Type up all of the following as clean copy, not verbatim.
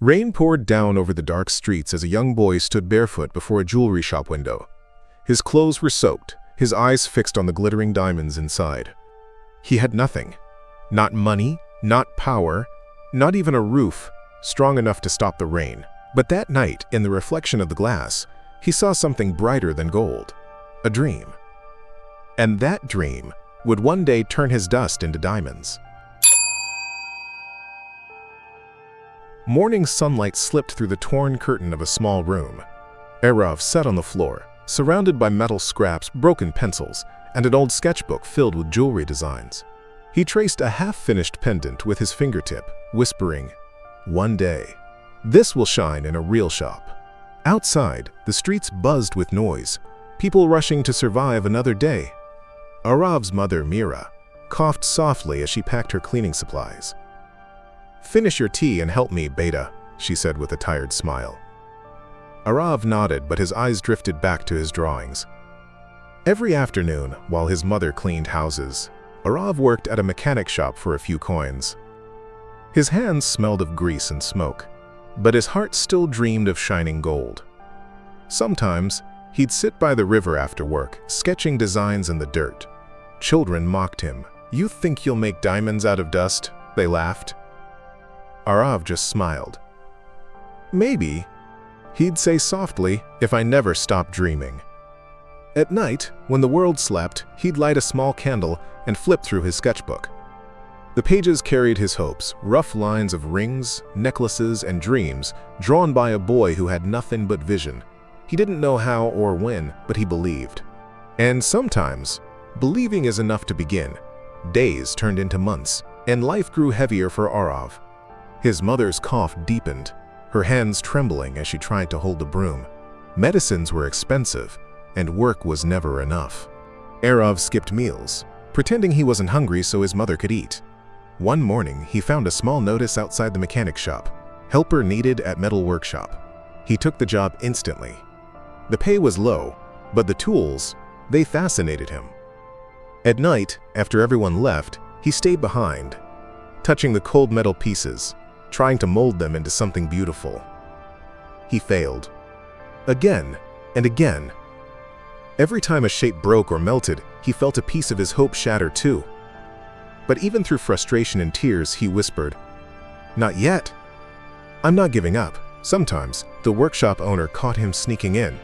Rain poured down over the dark streets as a young boy stood barefoot before a jewelry shop window. His clothes were soaked, his eyes fixed on the glittering diamonds inside. He had nothing. Not money, not power, not even a roof strong enough to stop the rain. But that night, in the reflection of the glass, he saw something brighter than gold. A dream. And that dream would one day turn his dust into diamonds. Morning sunlight slipped through the torn curtain of a small room. Aarav sat on the floor, surrounded by metal scraps, broken pencils, and an old sketchbook filled with jewelry designs. He traced a half-finished pendant with his fingertip, whispering, "One day, this will shine in a real shop." Outside, the streets buzzed with noise, people rushing to survive another day. Aarav's mother, Mira, coughed softly as she packed her cleaning supplies. "Finish your tea and help me, Beta," she said with a tired smile. Aarav nodded, but his eyes drifted back to his drawings. Every afternoon, while his mother cleaned houses, Aarav worked at a mechanic shop for a few coins. His hands smelled of grease and smoke, but his heart still dreamed of shining gold. Sometimes, he'd sit by the river after work, sketching designs in the dirt. Children mocked him. "You think you'll make diamonds out of dust?" they laughed. Aarav just smiled. "Maybe," he'd say softly, "if I never stop dreaming." At night, when the world slept, he'd light a small candle and flip through his sketchbook. The pages carried his hopes, rough lines of rings, necklaces, and dreams, drawn by a boy who had nothing but vision. He didn't know how or when, but he believed. And sometimes, believing is enough to begin. Days turned into months, and life grew heavier for Aarav. His mother's cough deepened, her hands trembling as she tried to hold the broom. Medicines were expensive, and work was never enough. Aarav skipped meals, pretending he wasn't hungry so his mother could eat. One morning, he found a small notice outside the mechanic shop. "Helper needed at metal workshop." He took the job instantly. The pay was low, but the tools, they fascinated him. At night, after everyone left, he stayed behind, touching the cold metal pieces, trying to mold them into something beautiful. He failed. Again and again. Every time a shape broke or melted, he felt a piece of his hope shatter too. But even through frustration and tears, he whispered, "Not yet. I'm not giving up." Sometimes, the workshop owner caught him sneaking in.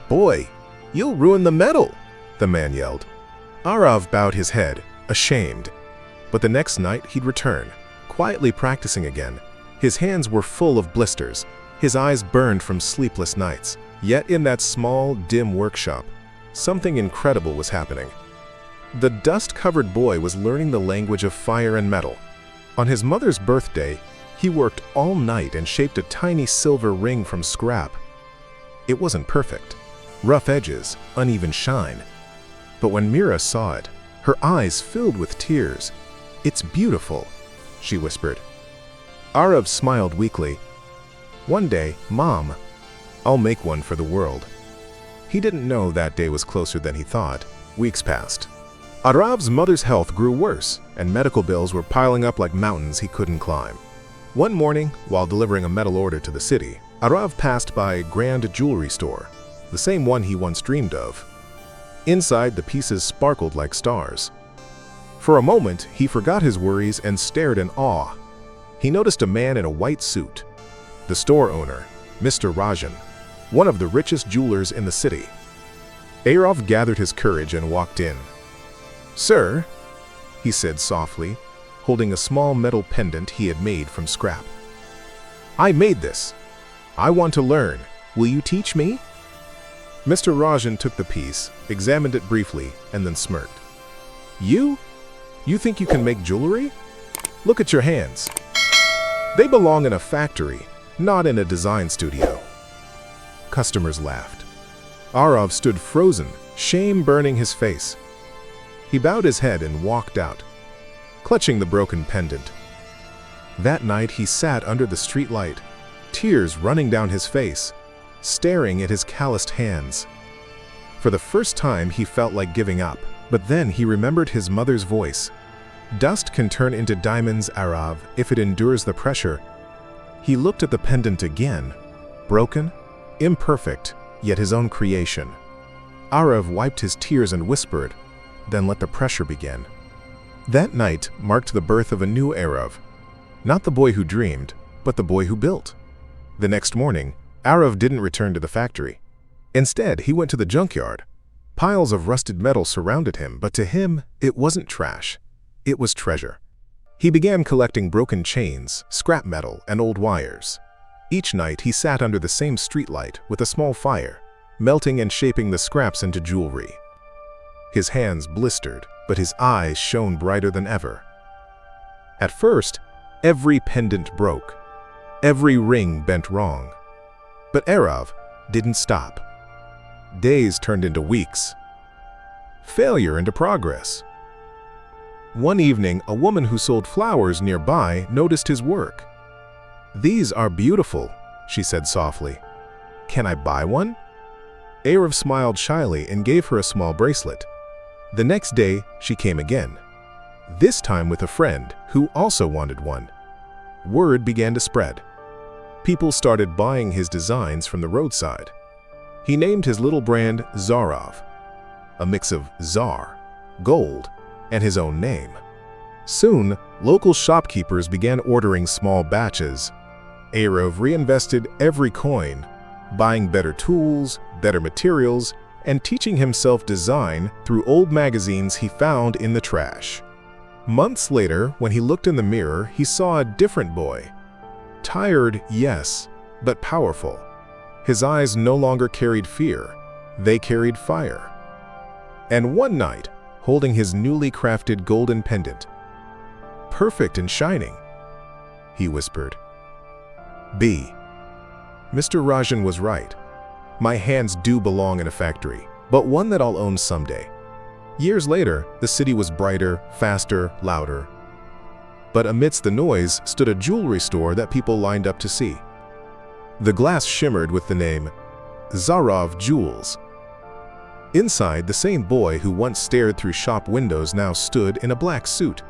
"Boy, you'll ruin the metal," the man yelled. Aarav bowed his head, ashamed. But the next night, he'd return, quietly practicing again. His hands were full of blisters, his eyes burned from sleepless nights. Yet in that small, dim workshop, something incredible was happening. The dust-covered boy was learning the language of fire and metal. On his mother's birthday, he worked all night and shaped a tiny silver ring from scrap. It wasn't perfect. Rough edges, uneven shine. But when Mira saw it, her eyes filled with tears. "It's beautiful," she whispered. Aarav smiled weakly. "One day, Mom, I'll make one for the world." He didn't know that day was closer than he thought. Weeks passed. Aarav's mother's health grew worse, and medical bills were piling up like mountains he couldn't climb. One morning, while delivering a metal order to the city, Aarav passed by a grand jewelry store, the same one he once dreamed of. Inside, the pieces sparkled like stars. For a moment, he forgot his worries and stared in awe. He noticed a man in a white suit, the store owner, Mr. Rajan, one of the richest jewelers in the city. Aarav gathered his courage and walked in. "Sir," he said softly, holding a small metal pendant he had made from scrap. "I made this. I want to learn. Will you teach me?" Mr. Rajan took the piece, examined it briefly, and then smirked. You think you can make jewelry? Look at your hands. They belong in a factory, not in a design studio." Customers laughed. Aarav stood frozen, shame burning his face. He bowed his head and walked out, clutching the broken pendant. That night he sat under the street light, tears running down his face, staring at his calloused hands. For the first time he felt like giving up, but then he remembered his mother's voice. "Dust can turn into diamonds, Aarav, if it endures the pressure." He looked at the pendant again, broken, imperfect, yet his own creation. Aarav wiped his tears and whispered, then let the pressure begin. That night marked the birth of a new Aarav. Not the boy who dreamed, but the boy who built. The next morning, Aarav didn't return to the factory. Instead, he went to the junkyard. Piles of rusted metal surrounded him, but to him, it wasn't trash. It was treasure. He began collecting broken chains, scrap metal, and old wires. Each night, he sat under the same streetlight with a small fire, melting and shaping the scraps into jewelry. His hands blistered, but his eyes shone brighter than ever. At first, every pendant broke. Every ring bent wrong. But Aarav didn't stop. Days turned into weeks. Failure into progress. One evening, a woman who sold flowers nearby noticed his work. "These are beautiful," she said softly. "Can I buy one?" Aarav smiled shyly and gave her a small bracelet. The next day, she came again, this time with a friend who also wanted one. Word began to spread. People started buying his designs from the roadside. He named his little brand Aarav, a mix of Tsar, gold, and his own name. Soon, local shopkeepers began ordering small batches. Aarav reinvested every coin, buying better tools, better materials, and teaching himself design through old magazines he found in the trash. Months later, when he looked in the mirror, he saw a different boy. Tired, yes, but powerful. His eyes no longer carried fear, they carried fire. And one night, holding his newly crafted golden pendant, perfect and shining, he whispered, Mr. Rajan was right. My hands do belong in a factory, but one that I'll own someday." Years later, the city was brighter, faster, louder. But amidst the noise stood a jewelry store that people lined up to see. The glass shimmered with the name Aarav Jewels. Inside, the same boy who once stared through shop windows now stood in a black suit,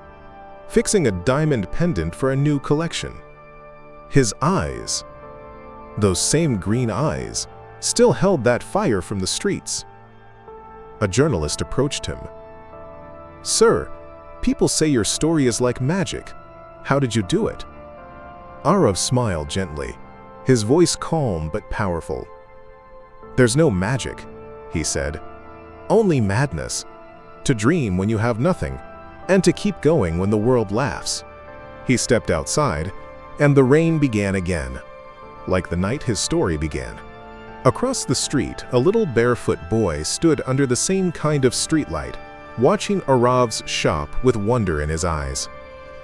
fixing a diamond pendant for a new collection. His eyes, those same green eyes, still held that fire from the streets. A journalist approached him. "Sir, people say your story is like magic. How did you do it?" Aarav smiled gently, his voice calm but powerful. "There's no magic," he said. "Only madness. To dream when you have nothing, and to keep going when the world laughs." He stepped outside, and the rain began again, like the night his story began. Across the street, a little barefoot boy stood under the same kind of streetlight, watching Aarav's shop with wonder in his eyes.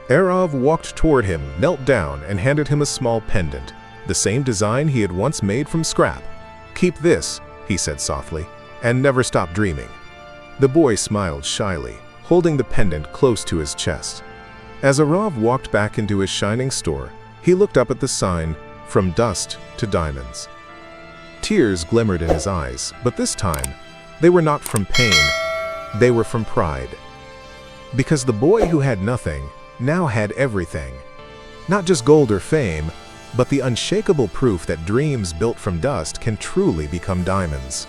Aarav walked toward him, knelt down, and handed him a small pendant, the same design he had once made from scrap. "Keep this," he said softly, "and never stop dreaming." The boy smiled shyly, holding the pendant close to his chest. As Aarav walked back into his shining store, he looked up at the sign, "From Dust to Diamonds." Tears glimmered in his eyes, but this time, they were not from pain, they were from pride. Because the boy who had nothing now had everything. Not just gold or fame, but the unshakable proof that dreams built from dust can truly become diamonds.